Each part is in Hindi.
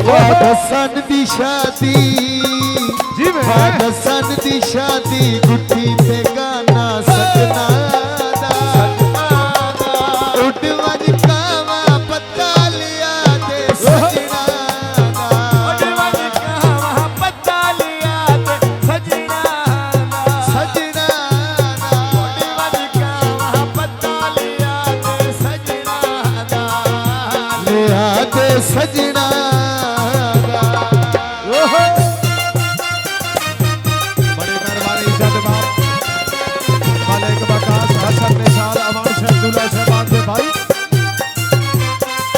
दसन दी शादी जी में दसन दी शादी गुठी ते गाना सजना दा उठ वज कावा पत्ता लिया दे सजना दा उठ वज कावा पत्ता लिया दे सजना दा सजना दा उठ वज कावा पत्ता लिया दे सजना दा लिया दे सजना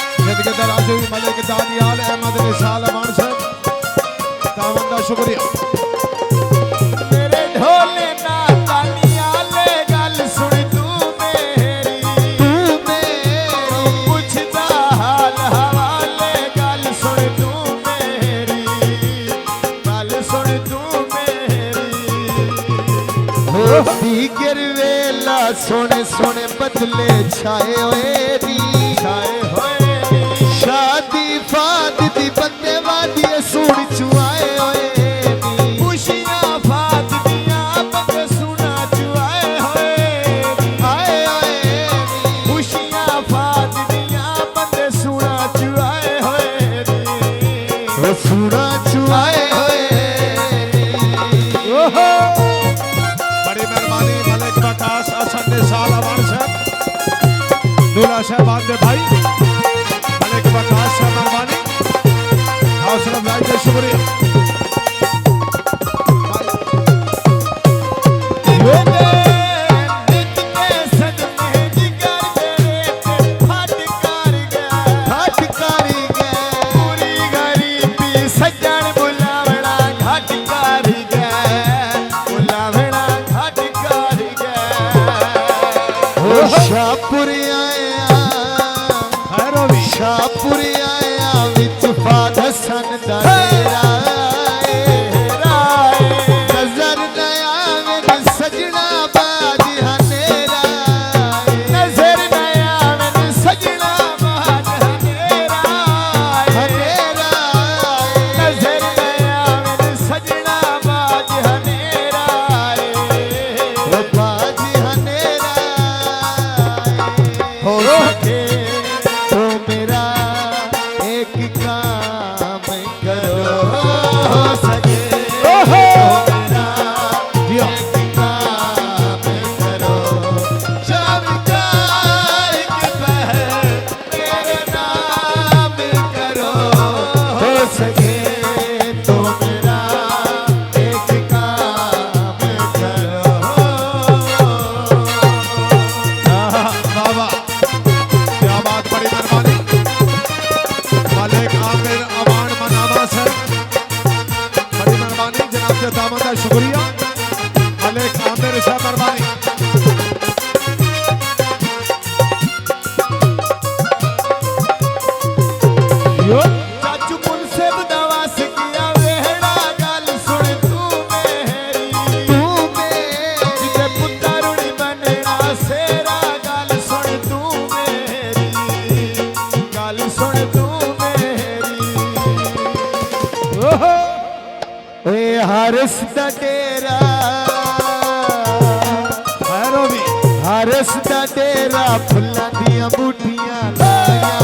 मलिक दानियाल अहमद निसाल अमान साहब दावंदा शुक्रिया मेरे ढोले ना दानियाल गल सुन तू मेरी पूछदा हाल हवाले गल सुन तू मेरी गल सुन तू मेरी गिरवेला सोने सोने बदले छाए होए दी छाए होए शादी फाद दी बंदे वादी सुन चुआए होए खुशियां फाद दिया बंदे सुना चुआए होए आए होए खुशियां फाद दिया बंदे सुना चुआए होए वो सुना चुआए होए बड़ी मेहरबानी मलिक बकास हसन निसाल अमान साहब दूल्हा साहब दे भाई मलिक बकास साहब मेहरबानी हौसला अफजाई दे शुक्रिया शाहपुर आया शाहपुर आया विच फाद हसन दा डेरा नजर न आवे सजना बाज हनेरा नजर न आवे सजना बाज हनेरा हनेरा नजर न आवे सजना बाज हनेरा वो बाज हनेरा हो सके तो मेरा एक काम करो हो सके तो मेरा एक काम करो चमकार के पहर मेरे नाम करो हो सके तो मेरा एक काम करो बाबा क्या बात बड़ी मेहरबानी मलिक आमिर अमान मनावा साहब बड़ी मेहरबानी जनाब के दामदा शुक्रिया मलिक आमिर साहब मेहरबानी चाचू मुनसे बदवास किया वेहड़ा गल सुन तू मेरी तू मेरी जिते पुत्तरुणी बनना सेरा गल सुन तू मेरी गल सुन तू मेरी ओए हारिस दा डेरा खैरो भी हारिस दा डेरा फुल्लां दियां बूटियां लाया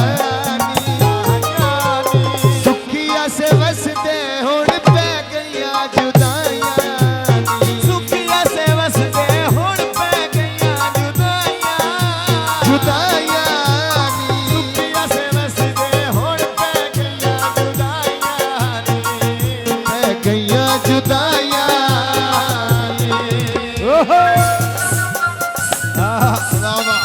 सुखिया से वसदे हुण पै गईयां जुदाइयां सुखिया से वसदे हुण पै गईयां जुदाइयां जुदाइयां सुखिया से वसदे हुण पै गईयां जुदाइयां पै गईयां जुदाइयां बाबा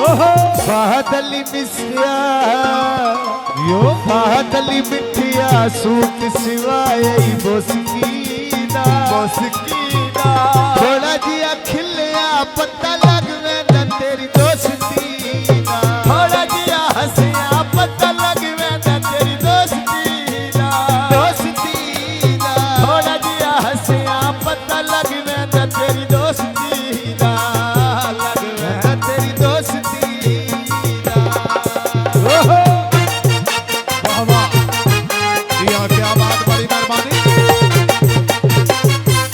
ओहो बादली मिसिया यो बादली मिठिया सूट सिवाय बोसकीना थोड़ा जिया खिलिया पता लगवे न तेरी दोस्ती ना थोड़ा जिया हंसिया पता लगवे न तेरी दोस्ती ना दोस्ती ना थोड़ा जिया हंसिया पता लगवे न तेरी दोस्ती ना लगवे न तेरी दोस्ती ना ओहो वाह वाह दिया क्या बात बड़ी मेहरबानी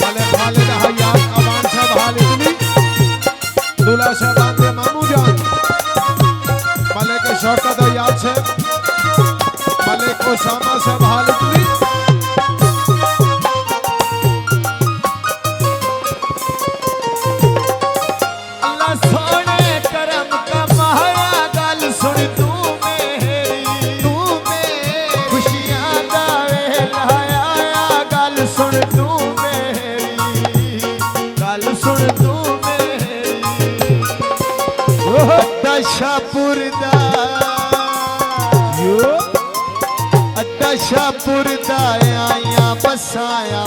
भले खालिद हयात अवान साहब हाल इतनी दूल्हा साहब के मामू जान मलिक शौकत हयात साहब मलिक उसामा साहब हाल इतनी अल्लाह सोने करम का माया गल सुन तू मेरी तू मेरी खुशियां दा वेला आया गल सुन तू मेरी गल सुन तू मेरी अड्डा शाहपुर दा यो अड्डा शाहपुर दा आया बसाया